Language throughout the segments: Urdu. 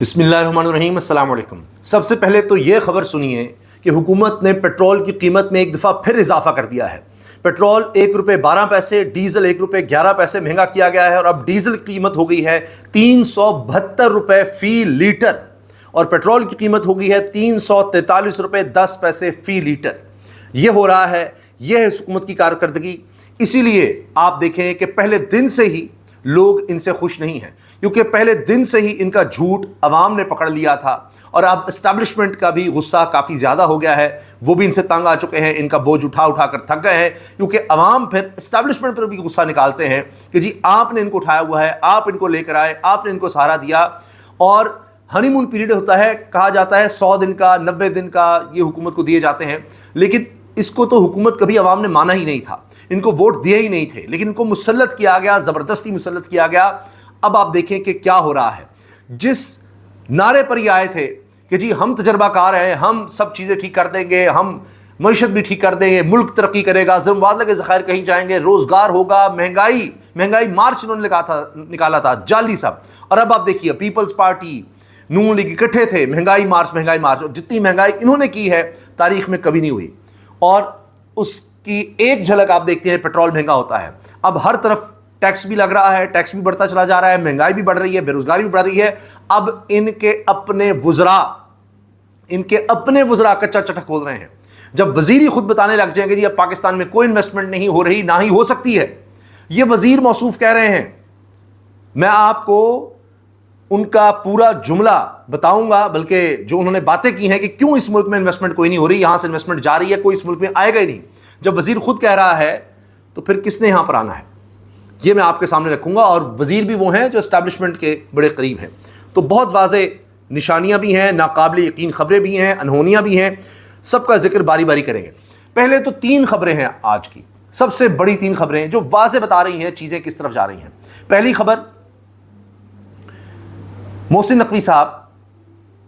بسم اللہ الرحمن الرحیم، السلام علیکم۔ سب سے پہلے تو یہ خبر سنیے کہ حکومت نے پیٹرول کی قیمت میں ایک دفعہ پھر اضافہ کر دیا ہے۔ پیٹرول 1 روپے 12 پیسے، ڈیزل 1 روپے 11 پیسے مہنگا کیا گیا ہے، اور اب ڈیزل کی قیمت ہو گئی ہے 372 روپے فی لیٹر، اور پیٹرول کی قیمت ہو گئی ہے 343 روپے 10 پیسے فی لیٹر۔ یہ ہو رہا ہے، یہ ہے حکومت کی کارکردگی۔ اسی لیے آپ دیکھیں کہ پہلے دن سے ہی لوگ ان سے خوش نہیں ہیں، کیونکہ پہلے دن سے ہی ان کا جھوٹ عوام نے پکڑ لیا تھا، اور اب اسٹیبلشمنٹ کا بھی غصہ کافی زیادہ ہو گیا ہے۔ وہ بھی ان سے تنگ آ چکے ہیں، ان کا بوجھ اٹھا اٹھا کر تھک گئے ہیں، کیونکہ عوام پھر اسٹیبلشمنٹ پر بھی غصہ نکالتے ہیں کہ جی آپ نے ان کو اٹھایا ہوا ہے، آپ ان کو لے کر آئے، آپ نے ان کو سہارا دیا۔ اور ہنی مون پیریڈ ہوتا ہے، کہا جاتا ہے 100 دن کا، 90 دن کا یہ حکومت کو دیے جاتے ہیں، لیکن اس کو تو حکومت کبھی عوام نے مانا ہی نہیں تھا، ان کو ووٹ دیے ہی نہیں تھے، لیکن ان کو مسلط کیا گیا، زبردستی مسلط کیا گیا۔ اب آپ دیکھیں کہ کیا ہو رہا ہے۔ جس نعرے پر یہ آئے تھے کہ جی ہم تجربہ کار ہیں، ہم سب چیزیں ٹھیک کر دیں گے، ہم معیشت بھی ٹھیک کر دیں گے، ملک ترقی کرے گا، زموادہ کے ذخائر کہیں جائیں گے، روزگار ہوگا، مہنگائی مارچ انہوں نے نکالا تھا جعلی سب۔ اور اب آپ دیکھیے پیپلز پارٹی، نون لیگ اکٹھے تھے، مہنگائی مارچ، اور جتنی مہنگائی انہوں نے کی ہے تاریخ میں کبھی نہیں ہوئی۔ اور اس کی ایک جھلک آپ دیکھتے ہیں، پیٹرول مہنگا ہوتا ہے، اب ہر طرف ٹیکس بھی لگ رہا ہے، ٹیکس بھی بڑھتا چلا جا رہا ہے، مہنگائی بھی بڑھ رہی ہے، بے روزگاری بھی بڑھ رہی ہے۔ اب ان کے اپنے وزراء کچا چٹا کھول رہے ہیں۔ جب وزیر ہی خود بتانے لگ جائیں گے جی اب پاکستان میں کوئی انویسٹمنٹ نہیں ہو رہی، نہ ہی ہو سکتی ہے، یہ وزیر موصوف کہہ رہے ہیں۔ میں آپ کو ان کا پورا جملہ بتاؤں گا، بلکہ جو انہوں نے باتیں کی ہیں کہ کیوں اس ملک میں انویسٹمنٹ کوئی نہیں ہو رہی، یہاں سے انویسٹمنٹ جا رہی ہے، کوئی اس ملک میں آئے گا ہی نہیں۔ جب وزیر خود کہہ رہا ہے تو پھر کس نے یہاں پر آنا ہے؟ یہ میں آپ کے سامنے رکھوں گا، اور وزیر بھی وہ ہیں جو اسٹیبلشمنٹ کے بڑے قریب ہیں۔ تو بہت واضح نشانیاں بھی ہیں، ناقابل یقین خبریں بھی ہیں، انہونیاں بھی ہیں، سب کا ذکر باری باری کریں گے۔ پہلے تو 3 خبریں ہیں آج کی، سب سے بڑی 3 خبریں جو واضح بتا رہی ہیں چیزیں کس طرف جا رہی ہیں۔ پہلی خبر، محسن نقوی صاحب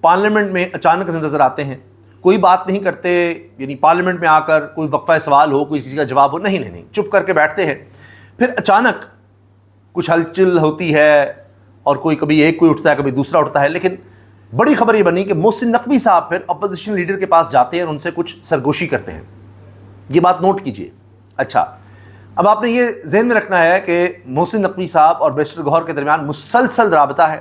پارلیمنٹ میں اچانک نظر آتے ہیں، کوئی بات نہیں کرتے، یعنی پارلیمنٹ میں آ کر کوئی وقفہ سوال ہو، کوئی کسی کا جواب ہو، نہیں، چپ کر کے بیٹھتے ہیں۔ پھر اچانک کچھ ہلچل ہوتی ہے، اور کوئی اٹھتا ہے، کبھی دوسرا اٹھتا ہے، لیکن بڑی خبر یہ بنی کہ محسن نقوی صاحب پھر اپوزیشن لیڈر کے پاس جاتے ہیں اور ان سے کچھ سرگوشی کرتے ہیں۔ یہ بات نوٹ کیجئے۔ اچھا، اب آپ نے یہ ذہن میں رکھنا ہے کہ محسن نقوی صاحب اور بیرسٹر گوہر کے درمیان مسلسل رابطہ ہے،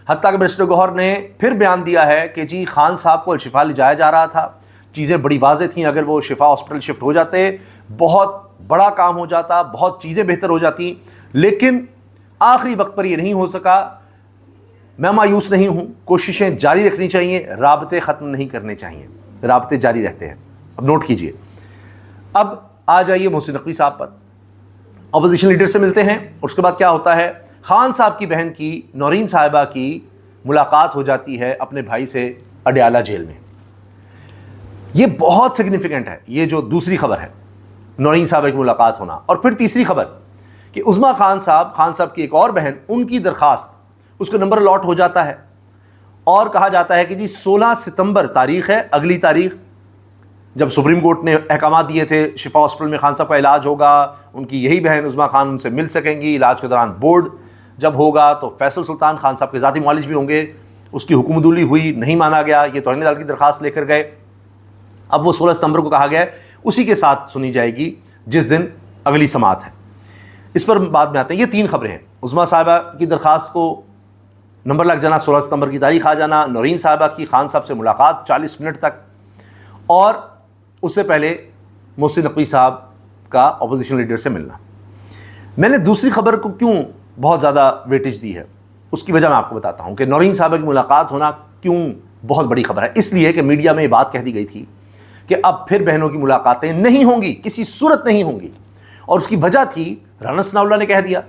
حتیٰ کہ بیرسٹر گوہر نے پھر بیان دیا ہے کہ جی خان صاحب کو الشفا لے جایا جا رہا تھا، چیزیں بڑی واضح تھیں، اگر وہ شفا ہاسپٹل شفٹ ہو جاتے بہت بڑا کام ہو جاتا، بہت چیزیں بہتر ہو جاتی، لیکن آخری وقت پر یہ نہیں ہو سکا۔ میں مایوس نہیں ہوں، کوششیں جاری رکھنی چاہیے، رابطے ختم نہیں کرنے چاہیے، رابطے جاری رہتے ہیں۔ اب نوٹ کیجئے، اب آ جائیے محسن نقوی صاحب پر، اپوزیشن لیڈر سے ملتے ہیں، اور اس کے بعد کیا ہوتا ہے، خان صاحب کی بہن کی، نورین صاحبہ کی ملاقات ہو جاتی ہے اپنے بھائی سے اڈیالہ جیل میں۔ یہ بہت سگنیفیکنٹ ہے، یہ جو دوسری خبر ہے، نورین صاحبہ کی ملاقات ہونا۔ اور پھر تیسری خبر کہ عظمیٰ خان صاحب کی ایک اور بہن، ان کی درخواست، اس کو نمبر الاٹ ہو جاتا ہے، اور کہا جاتا ہے کہ جی 16 ستمبر تاریخ ہے، اگلی تاریخ جب سپریم کورٹ نے احکامات دیے تھے شفا ہاسپٹل میں خان صاحب کا علاج ہوگا، ان کی یہی بہن عظمیٰ خان ان سے مل سکیں گی، علاج کے دوران بورڈ جب ہوگا تو فیصل سلطان خان صاحب کے ذاتی معالج بھی ہوں گے، اس کی حکم عدولی ہوئی، نہیں مانا گیا، یہ توہین عدالت کی درخواست لے کر گئے۔ اب وہ 16 ستمبر کو کہا گیا ہے اسی کے ساتھ سنی جائے گی جس دن اگلی سماعت ہے۔ اس پر بعد میں آتے ہیں۔ یہ 3 خبریں ہیں، عظمیٰ صاحبہ کی درخواست کو نمبر لگ جانا، 16 ستمبر کی تاریخ آ جانا، نورین صاحبہ کی خان صاحب سے ملاقات 40 منٹ تک، اور اس سے پہلے محسن نقوی صاحب کا اپوزیشن لیڈر سے ملنا۔ میں نے دوسری خبر کو کیوں بہت زیادہ ویٹیج دی ہے، اس کی وجہ میں آپ کو بتاتا ہوں کہ نورین صاحبہ کی ملاقات ہونا کیوں بہت بڑی خبر ہے۔ اس لیے کہ میڈیا میں یہ بات کہہ دی گئی تھی کہ اب پھر بہنوں کی ملاقاتیں نہیں ہوں گی، کسی صورت نہیں ہوں گی، اور اس کی وجہ تھی رانا ثناء اللہ نے کہہ دیا۔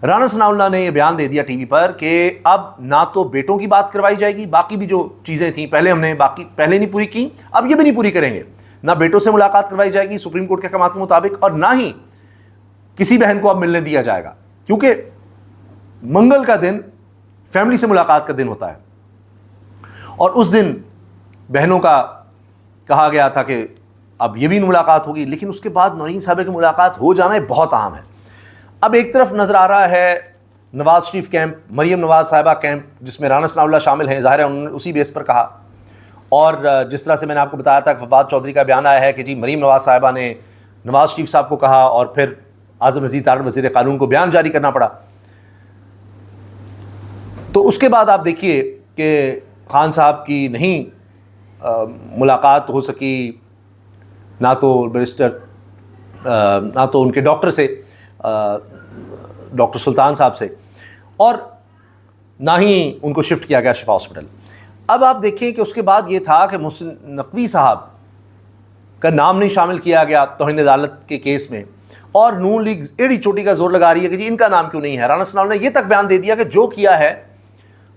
رانا ثناء اللہ نے یہ بیان دے دیا ٹی وی پر کہ اب نہ تو بیٹوں کی بات کروائی جائے گی، باقی بھی جو چیزیں تھیں ہم نے پہلے نہیں پوری کی، اب یہ بھی نہیں پوری کریں گے، نہ بیٹوں سے ملاقات کروائی جائے گی سپریم کورٹ کے احکامات کے مطابق، اور نہ ہی کسی بہن کو اب ملنے دیا جائے گا، کیونکہ منگل کا دن فیملی سے ملاقات کا دن ہوتا ہے، اور اس دن بہنوں کا کہا گیا تھا کہ اب یہ بھی ملاقات ہوگی، لیکن اس کے بعد نورین صاحبہ کی ملاقات ہو جانا بہت اہم ہے۔ اب ایک طرف نظر آ رہا ہے نواز شریف کیمپ، مریم نواز صاحبہ کیمپ جس میں رانا ثناء اللہ شامل ہیں، ظاہر ہے انہوں نے اسی بیس پر کہا. اور جس طرح سے میں نے آپ کو بتایا تھا کہ فواد چودھری کا بیان آیا ہے کہ جی مریم نواز صاحبہ نے نواز شریف صاحب کو کہا اور پھر اعظم عزیز تارڑ وزیر قانون کو بیان جاری کرنا پڑا. تو اس کے بعد آپ دیکھیے کہ خان صاحب کی نہیں ملاقات ہو سکی، نہ تو بیرسٹر نہ تو ان کے ڈاکٹر سے، ڈاکٹر سلطان صاحب سے، اور نہ ہی ان کو شفٹ کیا گیا شفا ہاسپٹل. اب آپ دیکھیں کہ اس کے بعد یہ تھا کہ محسن نقوی صاحب کا نام نہیں شامل کیا گیا توہین عدالت کے کیس میں، اور نون لیگ ایڑی چوٹی کا زور لگا رہی ہے کہ جی ان کا نام کیوں نہیں ہے. رانا ثناء اللہ نے یہ تک بیان دے دیا کہ جو کیا ہے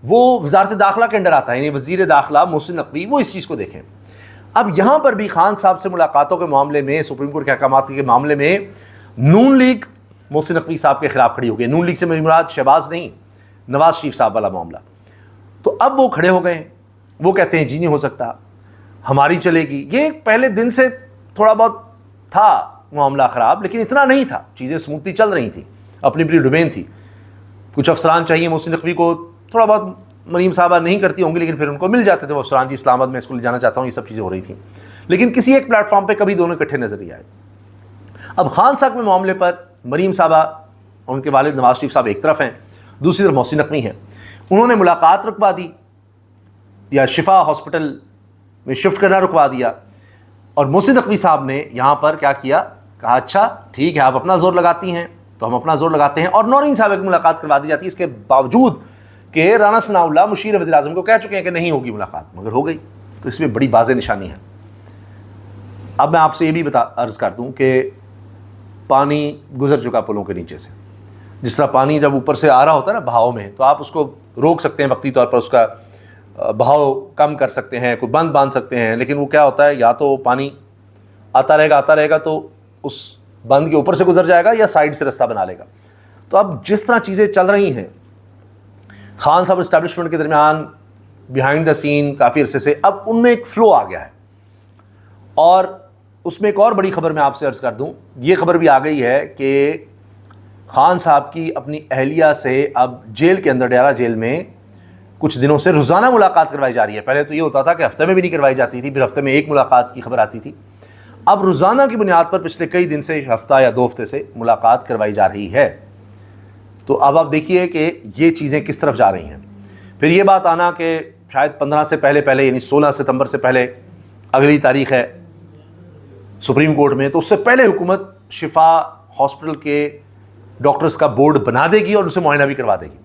وہ وزارت داخلہ کے انڈر آتا ہے، یعنی وزیر داخلہ محسن نقوی وہ اس چیز کو دیکھیں. اب یہاں پر بھی خان صاحب سے ملاقاتوں کے معاملے میں، سپریم کورٹ کے احکامات کے معاملے میں نون لیگ محسن نقوی صاحب کے خلاف کھڑی ہو گئی. نون لیگ سے میری مراد شہباز نہیں، نواز شریف صاحب والا معاملہ. تو اب وہ کھڑے ہو گئے ہیں، وہ کہتے ہیں جی نہیں ہو سکتا، ہماری چلے گی. یہ پہلے دن سے تھوڑا بہت تھا معاملہ خراب، لیکن اتنا نہیں تھا، چیزیں سموتھلی چل رہی تھیں، اپنی اپنی ڈومین تھی. کچھ افسران چاہیے محسن نقوی کو، تھوڑا بہت مریم صاحبہ نہیں کرتی ہوں گی لیکن پھر ان کو مل جاتے تھے وہ افسران، جی اسلام آباد میں اس کو لے جانا چاہتا ہوں، یہ سب چیزیں ہو رہی تھیں. لیکن کسی ایک پلیٹ فارم پہ کبھی دونوں اکٹھے نظر نہیں آئے. اب خان صاحب کے معاملے پر مریم صاحبہ، ان کے والد نواز شریف صاحب ایک طرف ہیں، دوسری طرف محسن نقوی ہیں. انہوں نے ملاقات رکوا دی یا شفا ہاسپٹل میں شفٹ کرنا رکوا دیا، اور محسن نقوی صاحب نے یہاں پر کیا کیا، کہا اچھا ٹھیک ہے آپ اپنا زور لگاتی ہیں تو ہم اپنا زور لگاتے ہیں. اور نورین صاحب کی ملاقات کروا دی جاتی ہے، اس کے باوجود کہ رانا ثناء اللہ مشیر وزیر اعظم کو کہہ چکے ہیں کہ نہیں ہوگی ملاقات، مگر ہو گئی. تو اس میں بڑی واضح نشانی ہے. اب میں آپ سے یہ بھی عرض کر دوں کہ پانی گزر چکا پلوں کے نیچے سے. جس طرح پانی جب اوپر سے آ رہا ہوتا ہے نا بہاؤ میں، تو آپ اس کو روک سکتے ہیں وقتی طور پر، اس کا بہاؤ کم کر سکتے ہیں، کوئی بند باندھ سکتے ہیں، لیکن وہ کیا ہوتا ہے، یا تو پانی آتا رہے گا تو اس بند کے اوپر سے گزر جائے گا یا سائڈ سے رستہ بنا لے گا. تو اب جس طرح چیزیں چل رہی ہیں خان صاحب اسٹیبلشمنٹ کے درمیان بیہائنڈ دا سین کافی عرصے سے، اب ان میں ایک فلو آ گیا ہے. اور اس میں ایک اور بڑی خبر میں آپ سے عرض کر دوں، یہ خبر بھی آ گئی ہے کہ خان صاحب کی اپنی اہلیہ سے اب جیل کے اندر، ڈیرہ جیل میں کچھ دنوں سے روزانہ ملاقات کروائی جا رہی ہے. پہلے تو یہ ہوتا تھا کہ ہفتے میں بھی نہیں کروائی جاتی تھی، پھر ہفتے میں ایک ملاقات کی خبر آتی تھی. اب روزانہ کی بنیاد پر پچھلے کئی دن سے، ہفتہ یا 2 ہفتے سے ملاقات کروائی جا رہی ہے. تو اب آپ دیکھیے کہ یہ چیزیں کس طرف جا رہی ہیں. پھر یہ بات آنا کہ شاید 15 سے پہلے یعنی 16 ستمبر سے پہلے اگلی تاریخ ہے سپریم کورٹ میں، تو اس سے پہلے حکومت شفا ہاسپٹل کے ڈاکٹرز کا بورڈ بنا دے گی اور اسے معائنہ بھی کروا دے گی.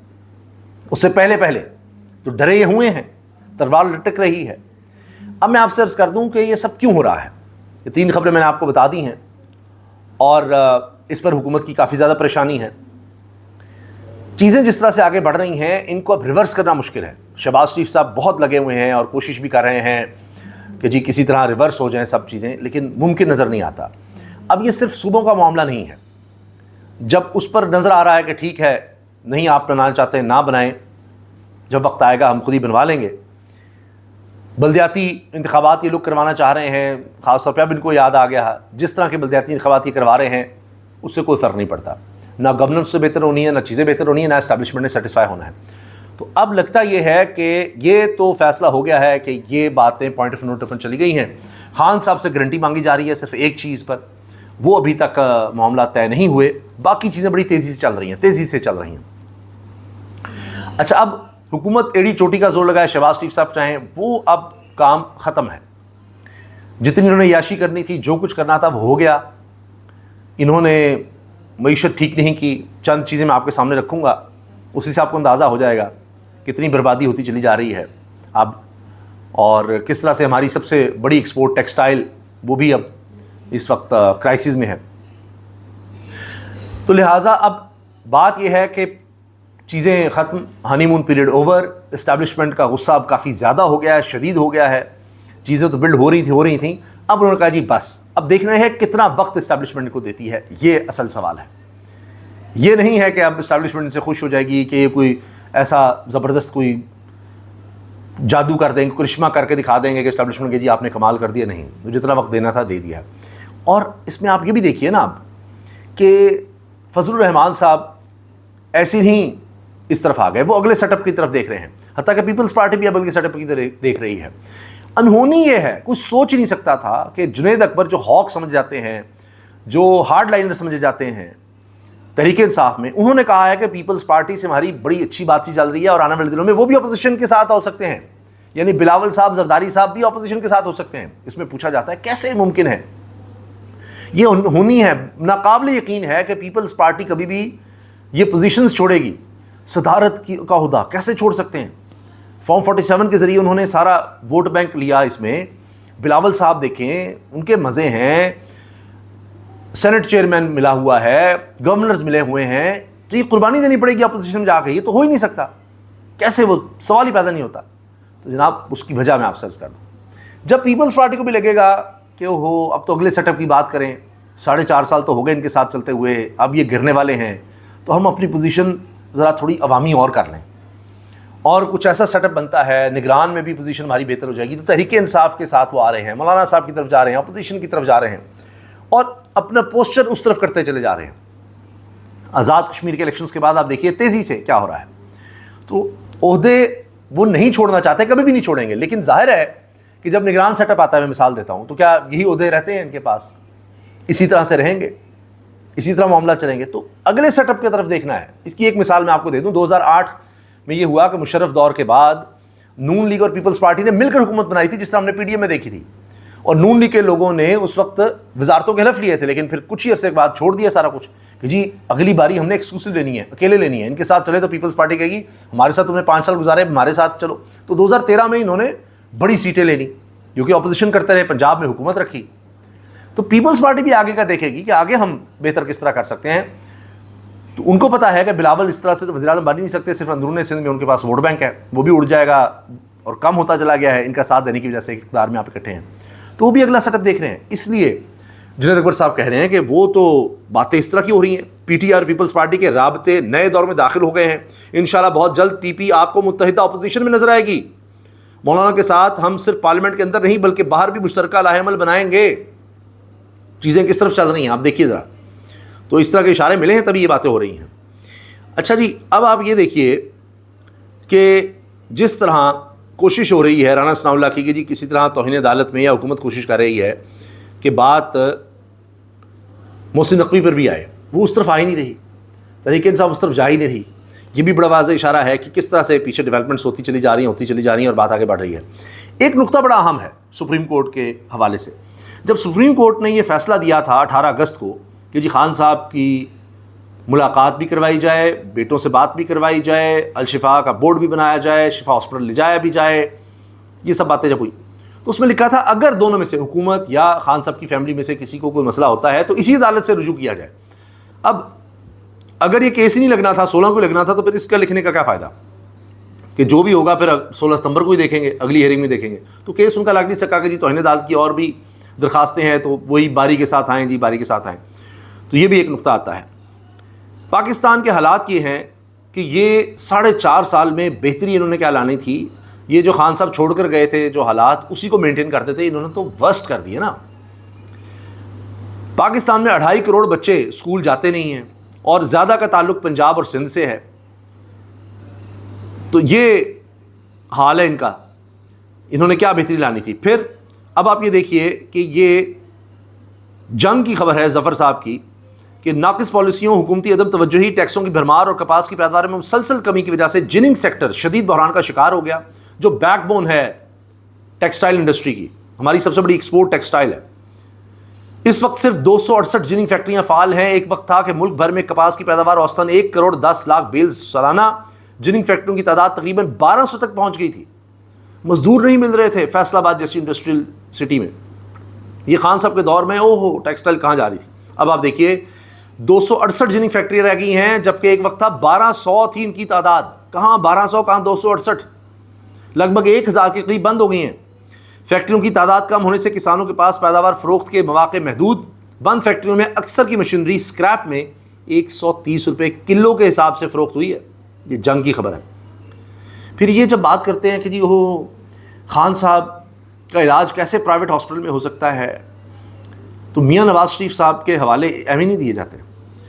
اس سے پہلے تو ڈرے ہوئے ہیں، تلوار لٹک رہی ہے. اب میں آپ سے عرض کر دوں کہ یہ سب کیوں ہو رہا ہے. یہ 3 خبریں میں نے آپ کو بتا دی ہیں، اور اس پر حکومت کی کافی زیادہ پریشانی ہے. چیزیں جس طرح سے آگے بڑھ رہی ہیں ان کو اب ریورس کرنا مشکل ہے. شہباز شریف صاحب بہت لگے ہوئے ہیں اور کوشش بھی کر رہے ہیں کہ جی کسی طرح ریورس ہو جائیں سب چیزیں، لیکن ممکن نظر نہیں آتا. اب یہ صرف صوبوں کا معاملہ نہیں ہے. جب اس پر نظر آ رہا ہے کہ ٹھیک ہے نہیں آپ بنانا چاہتے ہیں نہ بنائیں، جب وقت آئے گا ہم خود ہی بنوا لیں گے. بلدیاتی انتخابات یہ لوگ کروانا چاہ رہے ہیں، خاص طور پہ اب ان کو یاد آ گیا جس طرح کے بلدیاتی انتخابات یہ کروا رہے ہیں اس سے کوئی فرق نہیں پڑتا. نہ گورننس سے بہتر ہونی ہے، نہ چیزیں بہتر ہونی ہے، نہ اسٹیبلشمنٹ نے سیٹسفائی ہونا ہے. تو اب لگتا یہ ہے کہ یہ تو فیصلہ ہو گیا ہے کہ یہ باتیں پوائنٹ آف نوٹ پر چلی گئی ہیں. خان صاحب سے گارنٹی مانگی جا رہی ہے صرف ایک چیز پر، وہ ابھی تک معاملات طے نہیں ہوئے. باقی چیزیں بڑی تیزی سے چل رہی ہیں. اچھا، اب حکومت ایڑی چوٹی کا زور لگا ہے، شہباز شریف صاحب چاہیں وہ اب کام ختم ہے. جتنی انہوں نے عیاشی کرنی تھی، جو کچھ کرنا تھا وہ ہو گیا. انہوں نے معیشت ٹھیک نہیں کی. چند چیزیں میں آپ کے سامنے رکھوں گا، اسی سے آپ کو اندازہ ہو جائے گا کتنی بربادی ہوتی چلی جا رہی ہے اب، اور کس طرح سے ہماری سب سے بڑی ایکسپورٹ ٹیکسٹائل وہ بھی اب اس وقت کرائسس میں ہے. تو لہٰذا اب بات یہ ہے کہ چیزیں ختم، ہنی مون پیریڈ اوور. اسٹیبلشمنٹ کا غصہ اب کافی زیادہ ہو گیا ہے، شدید ہو گیا ہے. چیزیں تو بلڈ ہو رہی تھیں. اب انہوں نے کہا جی بس اب دیکھنا ہے کتنا وقت اسٹیبلشمنٹ کو دیتی ہے. یہ اصل سوال ہے. یہ نہیں ہے کہ اب اسٹیبلشمنٹ سے خوش ہو جائے گی کہ یہ کوئی ایسا زبردست کوئی جادو کر دیں گے، کرشمہ کر کے دکھا دیں گے کہ اسٹیبلشمنٹ کے جی آپ نے کمال کر دیا. نہیں، جتنا وقت دینا تھا دے دیا. اور اس میں آپ یہ بھی دیکھیے نا اب کہ فضل الرحمان صاحب ایسی نہیں اس طرف آ گئے, وہ اگلے سیٹ اپ کی طرف دیکھ رہے ہیں, حتیٰ کہ پیپلز پارٹی بھی اب اگلے سیٹ اپ کی طرف دیکھ رہی ہے. انہونی یہ ہے, کوئی سوچ نہیں سکتا تھا کہ جنید اکبر جو ہاک سمجھ جاتے ہیں, جو ہارڈ لائنر سمجھے جاتے ہیں تحریک انصاف میں, انہوں نے کہا ہے کہ پیپلز پارٹی سے ہماری بڑی اچھی بات چیت چل رہی ہے اور آنے والے دنوں میں وہ بھی اپوزیشن کے ساتھ ہو سکتے ہیں, یعنی بلاول صاحب, زرداری صاحب بھی اپوزیشن کے ساتھ ہو سکتے ہیں. اس میں پوچھا جاتا ہے کیسے ممکن ہے؟ یہ انہونی ہے. ناقابل یقین ہے کہ پیپلز پارٹی کبھی بھی یہ پوزیشنز چھوڑے گی. صدارت کا عہدہ کیسے چھوڑ سکتے ہیں؟ فارم 47 کے ذریعے انہوں نے سارا ووٹ بینک لیا. اس میں بلاول صاحب دیکھیں, ان کے مزے ہیں, سینٹ چیئرمین ملا ہوا ہے, گورنرز ملے ہوئے ہیں, تو یہ قربانی دینی پڑے گی اپوزیشن میں جا کے. یہ تو ہو ہی نہیں سکتا. کیسے؟ وہ سوال ہی پیدا نہیں ہوتا. تو جناب اس کی وجہ میں آپ سے عرض کر دوں, جب پیپلز پارٹی کو بھی لگے گا کہ ہو اب تو اگلے سیٹ اپ کی بات کریں, 4.5 سال تو ہو گئے ان کے ساتھ چلتے ہوئے, اب یہ گرنے والے ہیں, تو ہم اپنی پوزیشن ذرا تھوڑی عوامی اور کر لیں, اور کچھ ایسا سیٹ اپ بنتا ہے, نگران میں بھی پوزیشن ہماری بہتر ہو جائے گی. تو تحریک انصاف کے ساتھ وہ آ رہے ہیں, مولانا صاحب کی طرف جا رہے ہیں, اپوزیشن کی طرف جا رہے ہیں, اور اپنا پوسچر اس طرف کرتے چلے جا رہے ہیں. آزاد کشمیر کے الیکشنز کے بعد آپ دیکھیے تیزی سے کیا ہو رہا ہے. تو عہدے وہ نہیں چھوڑنا چاہتے, کبھی بھی نہیں چھوڑیں گے, لیکن ظاہر ہے کہ جب نگران سیٹ اپ آتا ہے, میں مثال دیتا ہوں, تو کیا یہی عہدے رہتے ہیں ان کے پاس؟ اسی طرح سے رہیں گے, اسی طرح معاملہ چلیں گے. تو اگلے سیٹ اپ کی طرف دیکھنا ہے. اس کی ایک مثال میں آپ کو دے دوں. 2008 میں یہ ہوا کہ مشرف دور کے بعد نون لیگ اور پیپلز پارٹی نے مل کر حکومت بنائی تھی, جس طرح ہم نے پی ڈی ایم میں دیکھی تھی. اور نون لیگ کے لوگوں نے اس وقت وزارتوں کے حلف لیے تھے, لیکن پھر کچھ ہی عرصے کے بعد چھوڑ دیا سارا کچھ کہ جی اگلی باری ہم نے ایکسکلوسیو لینی ہے, اکیلے لینی ہے, ان کے ساتھ چلے. تو پیپلز پارٹی کہے گی ہمارے ساتھ تم نے 5 سال گزارے, ہمارے ساتھ چلو. تو 2013 میں انہوں نے بڑی سیٹیں لینی, کیونکہ اپوزیشن کرتے رہے, پنجاب میں حکومت رکھی. تو پیپلز پارٹی بھی آگے کا دیکھے گی کہ آگے ہم بہتر کس طرح کر سکتے ہیں. تو ان کو پتا ہے کہ بلاول اس طرح سے تو وزیر اعظم بن ہی نہیں سکتے, صرف اندرون سندھ میں ان کے پاس ووٹ بینک ہے, وہ بھی اڑ جائے گا اور کم ہوتا چلا گیا ہے ان کا ساتھ دینے کی وجہ سے, اقتدار میں آپ اکٹھے ہیں. تو وہ بھی اگلا سیٹ اپ دیکھ رہے ہیں. اس لیے جنید اکبر صاحب کہہ رہے ہیں کہ وہ تو باتیں اس طرح کی ہو رہی ہیں. P T R Peoples Party کے رابطے نئے دور میں داخل ہو گئے ہیں. انشاءاللہ بہت جلد پی پی آپ کو متحدہ اپوزیشن میں نظر آئے گی. مولانا کے ساتھ ہم صرف پارلیمنٹ کے اندر نہیں بلکہ باہر بھی مشترکہ لاہ عمل بنائیں گے. چیزیں کس طرف چل رہی ہیں آپ دیکھیے ذرا. تو اس طرح کے اشارے ملے ہیں تبھی یہ باتیں ہو رہی ہیں. اچھا جی, اب آپ یہ دیکھیے کہ جس طرح کوشش ہو رہی ہے رانا ثناء اللہ کی کہ جی کسی طرح توہین عدالت میں یا حکومت کوشش کر رہی ہے کہ بات محسن نقوی پر بھی آئے, وہ اس طرف آ ہی نہیں رہی, تحریک انصاف اس طرف جا ہی نہیں رہی. یہ بھی بڑا واضح اشارہ ہے کہ کس طرح سے پیچھے ڈیولپمنٹس ہوتی چلی جا رہی ہیں اور بات آگے بڑھ رہی ہے. ایک نقطہ بڑا اہم ہے سپریم کورٹ کے حوالے سے. جب سپریم کورٹ نے یہ فیصلہ دیا تھا 18 اگست کو کہ جی خان صاحب کی ملاقات بھی کروائی جائے, بیٹوں سے بات بھی کروائی جائے, الشفا کا بورڈ بھی بنایا جائے, شفا ہاسپٹل لے جایا بھی جائے, یہ سب باتیں جب ہوئی تو اس میں لکھا تھا اگر دونوں میں سے حکومت یا خان صاحب کی فیملی میں سے کسی کو کوئی مسئلہ ہوتا ہے تو اسی عدالت سے رجوع کیا جائے. اب اگر یہ کیس ہی نہیں لگنا تھا, 16 کو لگنا تھا, تو پھر اس کا لکھنے کا کیا فائدہ کہ جو بھی ہوگا پھر 16 ستمبر کو ہی دیکھیں گے, اگلی ہیئرنگ میں دیکھیں گے. تو کیس ان کا لگ نہیں سکا کہ جی توہین عدالت کی اور بھی درخواستیں ہیں تو وہی باری کے ساتھ آئیں, جی باری کے ساتھ آئیں. تو یہ بھی ایک نقطہ آتا ہے. پاکستان کے حالات یہ ہیں کہ یہ 4.5 سال میں بہتری انہوں نے کیا لانی تھی. یہ جو خان صاحب چھوڑ کر گئے تھے جو حالات اسی کو مینٹین کرتے تھے, انہوں نے تو ورسٹ کر دیے نا. پاکستان میں 2.5 کروڑ بچے اسکول جاتے نہیں ہیں اور زیادہ کا تعلق پنجاب اور سندھ سے ہے. تو یہ حال ہے ان کا. انہوں نے کیا بہتری لانی تھی. پھر اب آپ یہ دیکھیے کہ یہ جنگ کی خبر ہے ظفر صاحب کی کہ ناقص پالیسیوں, حکومتی عدم توجہی, ٹیکسوں کی بھرمار اور کپاس کی پیداوار میں مسلسل کمی کی وجہ سے جننگ سیکٹر شدید بحران کا شکار ہو گیا, جو بیک بون ہے ٹیکسٹائل انڈسٹری کی. ہماری سب سے بڑی ایکسپورٹ ٹیکسٹائل ہے. اس وقت صرف 268 جننگ فیکٹریاں فعال ہیں. ایک وقت تھا کہ ملک بھر میں کپاس کی پیداوار اوسطاً 1 کروڑ 10 لاکھ بیلز سالانہ. جننگ فیکٹریوں کی تعداد تقریباً 1200 تک پہنچ گئی تھی. مزدور نہیں مل رہے تھے فیصل آباد جیسی انڈسٹریل سٹی میں. یہ خان صاحب کے دور میں ٹیکسٹائل کہاں جا رہی تھی. اب آپ دیکھیے 268 جننگ فیکٹری رہ گئی ہیں, جبکہ ایک وقت تھا 1200 تھی ان کی تعداد. کہاں 1200, کہاں 268, لگ بھگ 1000 کے قریب بند ہو گئی ہیں. فیکٹریوں کی تعداد کم ہونے سے کسانوں کے پاس پیداوار فروخت کے مواقع محدود. بند فیکٹریوں میں اکثر کی مشینری اسکریپ میں 130 روپے کلو کے حساب سے فروخت ہوئی ہے. یہ جنگ کی خبر ہے. پھر یہ جب بات کرتے ہیں کہ جی وہ خان صاحب کا علاج کیسے پرائیویٹ ہاسپٹل میں ہو سکتا ہے, تو میاں نواز شریف صاحب کے حوالے اہم نہیں دیے جاتے.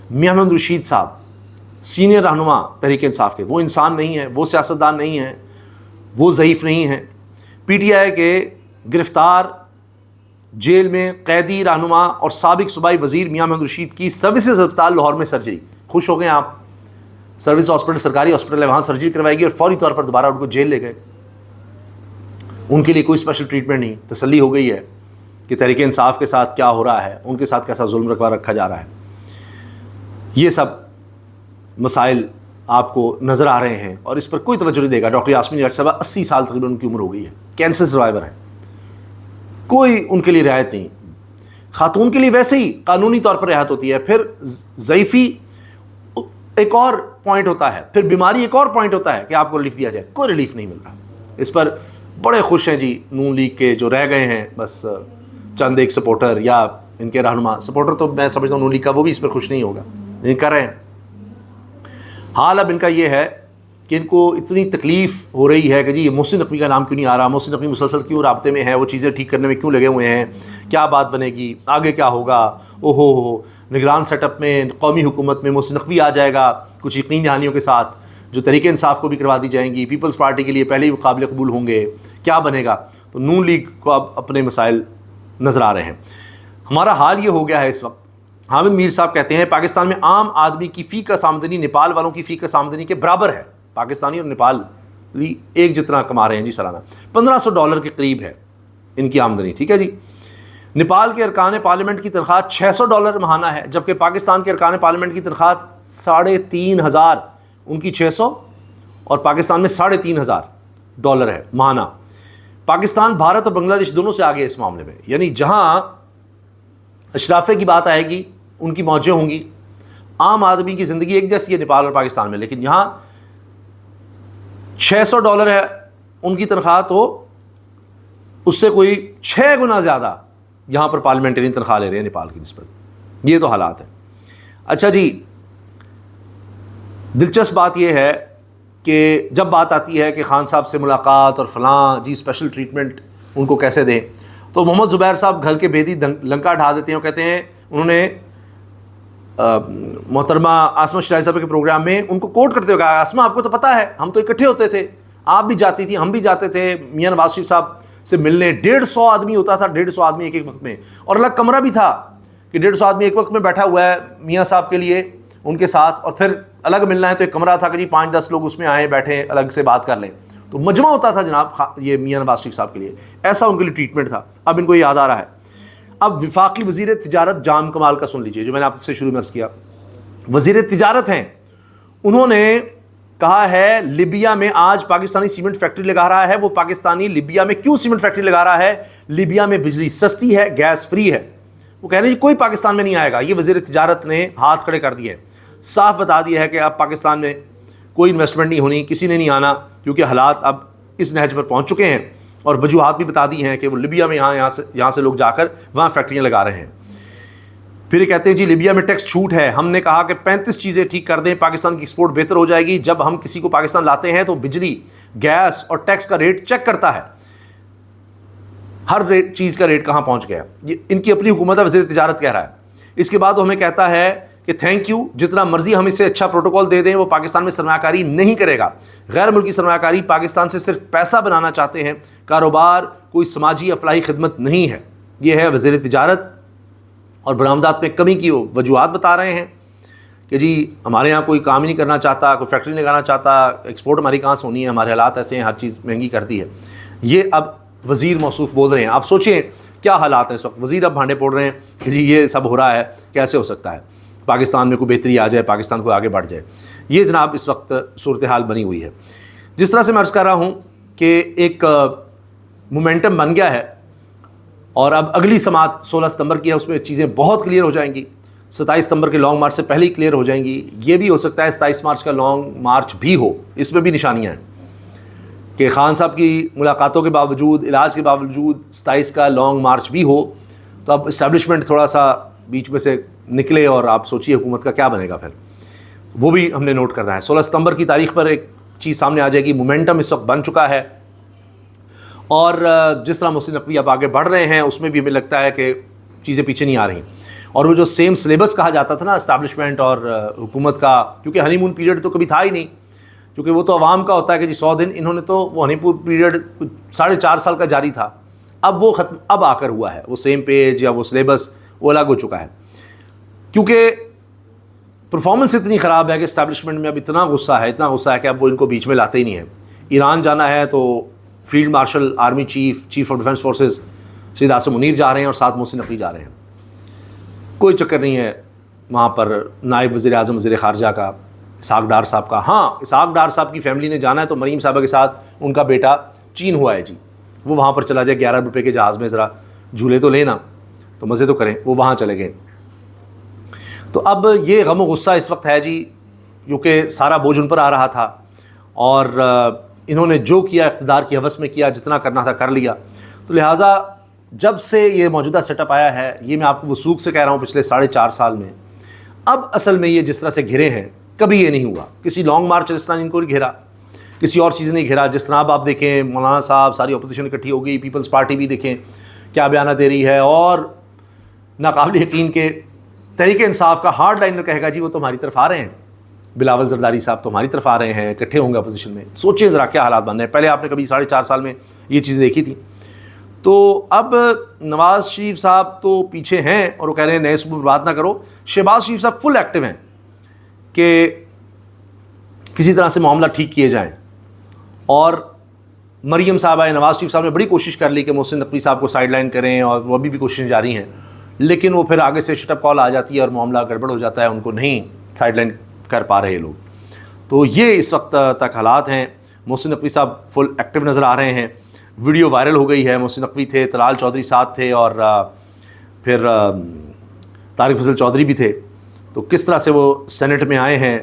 میاں محمد رشید صاحب سینئر رہنما تحریک انصاف کے، وہ انسان نہیں ہیں، وہ سیاستدان نہیں ہیں، وہ ضعیف نہیں ہیں. پی ٹی آئی کے گرفتار جیل میں قیدی رہنما اور سابق صوبائی وزیر میاں محمد رشید کی سروسز اسپتال لاہور میں سرجری. خوش ہو گئے آپ؟ سروس ہاسپٹل، سرکاری ہاسپٹل ہے، وہاں سرجری کروائی گئی اور فوری طور پر دوبارہ ان کو جیل لے گئے. ان کے لیے کوئی اسپیشل ٹریٹمنٹ نہیں. تسلی ہو گئی ہے کہ تحریک انصاف کے ساتھ کیا ہو رہا ہے، ان کے ساتھ کیسا ظلم رکھا جا رہا ہے. یہ سب مسائل آپ کو نظر آ رہے ہیں اور اس پر کوئی توجہ نہیں دے گا. ڈاکٹر یاسمین یار صاحبہ 80 سال تقریباً ان کی عمر ہو گئی ہے، کینسر سروائیور ہیں، کوئی ان کے لیے رعایت نہیں. خاتون کے لیے ویسے ہی قانونی طور پر رعایت ہوتی ہے، پھر ضعیفی ایک اور پوائنٹ ہوتا ہے، پھر بیماری ایک اور پوائنٹ ہوتا ہے کہ آپ کو ریلیف دیا جائے. کوئی ریلیف نہیں مل رہا. اس پر بڑے خوش ہیں جی نون لیگ کے جو رہ گئے ہیں، بس چند ایک سپورٹر یا ان کے رہنما. سپورٹر تو میں سمجھتا ہوں نون لیگ کا وہ بھی اس پر خوش نہیں ہوگا، لیکن کر رہے ہیں. حال اب ان کا یہ ہے کہ ان کو اتنی تکلیف ہو رہی ہے کہ جی یہ محسن نقوی کا نام کیوں نہیں آ رہا، محسن نقوی مسلسل کیوں رابطے میں ہے، وہ چیزیں ٹھیک کرنے میں کیوں لگے ہوئے ہیں، کیا بات بنے گی، آگے کیا ہوگا. اوہو نگران سیٹ اپ میں قومی حکومت میں محسن نقوی آ جائے گا کچھ یقین دہانیوں کے ساتھ جو تحریک انصاف کو بھی کروا دی جائیں گی، پیپلز پارٹی کے لیے پہلے ہی قابل قبول ہوں گے، کیا بنے گا. تو نون لیگ کو اب اپنے مسائل نظر آ رہے ہیں. ہمارا حال یہ ہو گیا ہے اس وقت. حامد میر صاحب کہتے ہیں پاکستان میں عام آدمی کی فی کس آمدنی نیپال والوں کی فی کس آمدنی کے برابر ہے. پاکستانی اور نیپالی ایک جتنا کما رہے ہیں جی سالانہ. $1500 کے قریب ہے ان کی آمدنی. ٹھیک ہے جی. نیپال کے ارکان پارلیمنٹ کی تنخواہ $600 ماہانہ ہے، جبکہ پاکستان کے ارکان پارلیمنٹ کی تنخواہ 3500، ان کی 600 اور پاکستان میں $3500 ہے ماہانہ. پاکستان بھارت اور بنگلہ دیش دونوں سے آگے اس معاملے میں. یعنی جہاں اشرافے کی بات آئے گی ان کی موجیں ہوں گی، عام آدمی کی زندگی ایک جیسی ہے نیپال اور پاکستان میں، لیکن یہاں $600 ہے ان کی تنخواہ، تو اس سے کوئی 6 گنا زیادہ یہاں پر پارلیمنٹری تنخواہ لے رہے ہیں نیپال کی نسبت. یہ تو حالات ہیں. اچھا جی، دلچسپ بات یہ ہے کہ جب بات آتی ہے کہ خان صاحب سے ملاقات اور فلاں جی اسپیشل ٹریٹمنٹ ان کو کیسے دیں، تو محمد زبیر صاحب گھر کے بھیدی لنکا ڈھا دیتے ہیں اور کہتے ہیں انہوں نے محترمہ آسمہ شرائع صاحب کے پروگرام میں ان کو کوٹ کرتے ہوئے کہا، آسمہ آپ کو تو پتہ ہے ہم تو اکٹھے ہوتے تھے، آپ بھی جاتی تھی، ہم بھی جاتے تھے میاں نواز شریف صاحب سے ملنے. 150 آدمی ہوتا تھا، 150 آدمی ایک وقت میں، اور الگ کمرہ بھی تھا کہ 150 آدمی ایک وقت میں بیٹھا ہوا ہے میاں صاحب کے لیے ان کے ساتھ، اور پھر الگ ملنا ہے تو ایک کمرہ تھا کہ جی 5-10 لوگ اس میں آئیں بیٹھیں الگ سے بات کر لیں. تو مجمع ہوتا تھا جناب یہ میاں نواز شریف صاحب کے لیے. ایسا ان کے لیے ٹریٹمنٹ تھا. اب ان کو یاد آ رہا ہے. اب وفاقی وزیر تجارت جام کمال کا سن لیجئے، جو میں نے آپ سے شروع میں عرض کیا. وزیر تجارت ہیں، انہوں نے کہا ہے لیبیا میں آج پاکستانی سیمنٹ فیکٹری لگا رہا ہے. وہ پاکستانی لیبیا میں کیوں سیمنٹ فیکٹری لگا رہا ہے؟ لیبیا میں بجلی سستی ہے، گیس فری ہے. وہ کہہ رہے ہیں کوئی پاکستان میں نہیں آئے گا. یہ وزیر تجارت نے ہاتھ کھڑے کر دیے، صاف بتا دیا ہے کہ اب پاکستان میں کوئی انویسٹمنٹ نہیں ہونی، کسی نے نہیں آنا، کیونکہ حالات اب اس نہج پر پہنچ چکے ہیں. اور وجوہات بھی بتا دی ہیں کہ وہ لیبیا میں یہاں سے لوگ جا کر وہاں فیکٹریاں لگا رہے ہیں. پھر یہ کہتے ہیں جی لیبیا میں ٹیکس چھوٹ ہے. ہم نے کہا کہ 35 چیزیں ٹھیک کر دیں، پاکستان کی ایکسپورٹ بہتر ہو جائے گی. جب ہم کسی کو پاکستان لاتے ہیں تو بجلی، گیس اور ٹیکس کا ریٹ چیک کرتا ہے، ہر چیز کا ریٹ کہاں پہنچ گیا. یہ ان کی اپنی حکومت ہے، وزیر تجارت کہہ رہا ہے. اس کے بعد وہ ہمیں کہتا ہے کہ تھینک یو، جتنا مرضی ہم اسے اچھا پروٹوکول دے دیں وہ پاکستان میں سرمایہ کاری نہیں کرے گا. غیر ملکی سرمایہ کاری پاکستان سے صرف پیسہ بنانا چاہتے ہیں، کاروبار کوئی سماجی افلاحی خدمت نہیں ہے. یہ ہے وزیر تجارت. اور برآمدات میں کمی کی وہ وجوہات بتا رہے ہیں کہ جی ہمارے یہاں کوئی کام ہی نہیں کرنا چاہتا، کوئی فیکٹری نہیں لگانا چاہتا، ایکسپورٹ ہماری کہاں سے ہونی ہے، ہمارے حالات ایسے ہیں، ہر چیز مہنگی کرتی ہے. یہ اب وزیر موصوف بول رہے ہیں. آپ سوچیں کیا حالات ہیں اس وقت. وزیر اب بھانڈے پوڑ رہے ہیں کہ جی یہ سب ہو رہا ہے، کیسے ہو سکتا ہے پاکستان میں کوئی بہتری آ جائے، پاکستان کو آگے بڑھ جائے. یہ جناب اس وقت صورتحال بنی ہوئی ہے. جس طرح سے میں عرض کر رہا ہوں کہ ایک مومنٹم بن گیا ہے، اور اب اگلی سماعت 16 ستمبر کی ہے، اس میں چیزیں بہت کلیئر ہو جائیں گی. 27 ستمبر کے لانگ مارچ سے پہلے ہی کلیئر ہو جائیں گی. یہ بھی ہو سکتا ہے 27 مارچ کا لانگ مارچ بھی ہو. اس میں بھی نشانیاں ہیں کہ خان صاحب کی ملاقاتوں کے باوجود، علاج کے باوجود 27 کا لانگ مارچ بھی ہو. تو اب اسٹیبلشمنٹ تھوڑا سا بیچ میں سے نکلے، اور آپ سوچیے حکومت کا کیا بنے گا. پھر وہ بھی ہم نے نوٹ کرنا ہے. 16 ستمبر کی تاریخ پر ایک چیز سامنے آ جائے گی. مومنٹم اس وقت بن چکا ہے، اور جس طرح محسن نقوی اب آگے بڑھ رہے ہیں اس میں بھی ہمیں لگتا ہے کہ چیزیں پیچھے نہیں آ رہی. اور وہ جو سیم سلیبس کہا جاتا تھا نا اسٹیبلشمنٹ اور حکومت کا، کیونکہ ہنی مون پیریڈ تو کبھی تھا ہی نہیں، کیونکہ وہ تو عوام کا ہوتا ہے کہ جی 100 دن، انہوں نے تو وہ ہنی مون پیریڈ 4.5 سال کا جاری تھا، اب وہ ختم، اب آ کر ہوا ہے وہ سیم پیج یا وہ سلیبس وہ الگ ہو چکا ہے، کیونکہ پرفارمنس اتنی خراب ہے کہ اسٹیبلشمنٹ میں اب اتنا غصہ ہے کہ اب وہ ان کو بیچ میں لاتے ہی نہیں ہیں۔ ایران جانا ہے تو field marshal army chief of defence forces Syed Asim Munir جا رہے ہیں اور ساتھ محسن نقوی جا رہے ہیں، کوئی چکر نہیں ہے وہاں پر نائب وزیر اعظم وزیر خارجہ کا اسحاق ڈار صاحب کا۔ ہاں، اسحاق ڈار صاحب کی فیملی نے جانا ہے تو مریم صاحبہ کے ساتھ ان کا بیٹا چین ہوا ہے جی، وہ وہاں پر چلا جائے 11 روپے کے جہاز میں، ذرا جھولے تو لینا، تو مزے تو کریں، وہ وہاں چلے گئے۔ تو اب یہ غم و غصہ اس وقت ہے جی، کیونکہ سارا بوجھ ان پر آ رہا تھا اور انہوں نے جو کیا اقتدار کی ہوس میں کیا، جتنا کرنا تھا کر لیا، تو لہٰذا جب سے یہ موجودہ سیٹ اپ آیا ہے، یہ میں آپ کو وثوق سے کہہ رہا ہوں پچھلے 4.5 سال میں، اب اصل میں یہ جس طرح سے گھرے ہیں کبھی یہ نہیں ہوا، کسی لانگ مارچ جس طرح ان کو نہیں گھیرا، کسی اور چیز نہیں گھیرا، جس طرح اب آپ دیکھیں مولانا صاحب ساری اپوزیشن اکٹھی ہو گئی، پیپلز پارٹی بھی دیکھیں کیا بیانہ دے رہی ہے، اور ناقابل یقین کہ تحریک انصاف کا ہارڈ لائنر کہے گا جی وہ تو ہماری طرف آ رہے ہیں، بلاول زرداری صاحب تو ہماری طرف آ رہے ہیں، اکٹھے ہوں گے اپوزیشن میں۔ سوچیں ذرا کیا حالات بن رہے ہیں، پہلے آپ نے کبھی 4.5 سال میں یہ چیز دیکھی تھی؟ تو اب نواز شریف صاحب تو پیچھے ہیں اور وہ کہہ رہے ہیں نئے صوبے پر بات نہ کرو، شہباز شریف صاحب فل ایکٹیو ہیں کہ کسی طرح سے معاملہ ٹھیک کیے جائیں، اور مریم صاحب آئے، نواز شریف صاحب نے بڑی کوشش کر لی کہ محسن نقوی صاحب کو سائڈ لائن کریں، اور وہ ابھی بھی کوششیں جاری ہیں، لیکن وہ پھر آگے سے شٹ اپ کال آ جاتی ہے اور معاملہ گڑبڑ ہو جاتا ہے، ان کو نہیں سائڈ لائن کر پا رہے لوگ۔ تو یہ اس وقت تک حالات ہیں۔ محسن نقوی صاحب فل ایکٹیو نظر آ رہے ہیں، ویڈیو وائرل ہو گئی ہے، محسن نقوی تھے، طلال چودھری ساتھ تھے، اور پھر طارق فضل چودھری بھی تھے، تو کس طرح سے وہ سینٹ میں آئے ہیں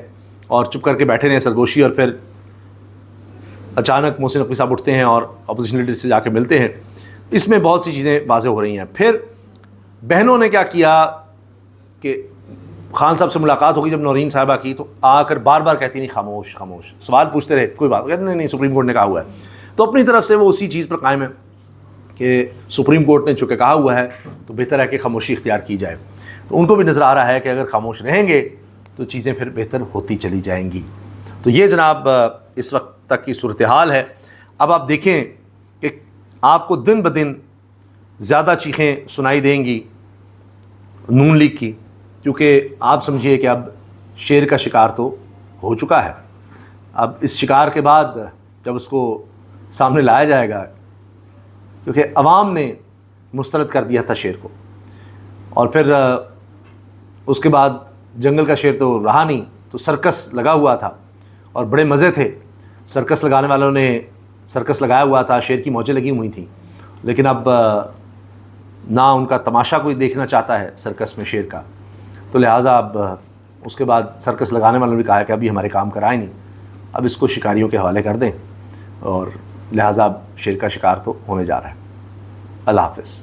اور چپ کر کے بیٹھے رہے سرگوشی، اور پھر اچانک محسن نقوی صاحب اٹھتے ہیں اور اپوزیشن لیڈر سے جا کے ملتے ہیں۔ اس میں بہت سی چیزیں واضح ہو رہی ہیں۔ پھر بہنوں نے کیا کیا کہ خان صاحب سے ملاقات ہوگی جب نورین صاحبہ کی، تو آ کر بار بار کہتی نہیں خاموش خاموش، سوال پوچھتے رہے کوئی بات نہیں نہیں سپریم کورٹ نے کہا ہوا ہے، تو اپنی طرف سے وہ اسی چیز پر قائم ہے کہ سپریم کورٹ نے چونکہ کہا ہوا ہے تو بہتر ہے کہ خاموشی اختیار کی جائے۔ تو ان کو بھی نظر آ رہا ہے کہ اگر خاموش رہیں گے تو چیزیں پھر بہتر ہوتی چلی جائیں گی۔ تو یہ جناب اس وقت تک کی صورتحال ہے۔ اب آپ دیکھیں کہ آپ کو دن بدن زیادہ چیخیں سنائی دیں گی نون لیگ کی، کیونکہ آپ سمجھیے کہ اب شیر کا شکار تو ہو چکا ہے۔ اب اس شکار کے بعد جب اس کو سامنے لایا جائے گا، کیونکہ عوام نے مسترد کر دیا تھا شیر کو، اور پھر اس کے بعد جنگل کا شیر تو رہا نہیں، تو سرکس لگا ہوا تھا اور بڑے مزے تھے، سرکس لگانے والوں نے سرکس لگایا ہوا تھا، شیر کی موجیں لگی ہوئی تھیں، لیکن اب نہ ان کا تماشا کوئی دیکھنا چاہتا ہے سرکس میں شیر کا، تو لہٰذا اب اس کے بعد سرکس لگانے والوں نے کہا کہ ابھی ہمارے کام کرائے نہیں، اب اس کو شکاریوں کے حوالے کر دیں، اور لہٰذا اب شیر کا شکار تو ہونے جا رہا ہے۔ اللہ حافظ۔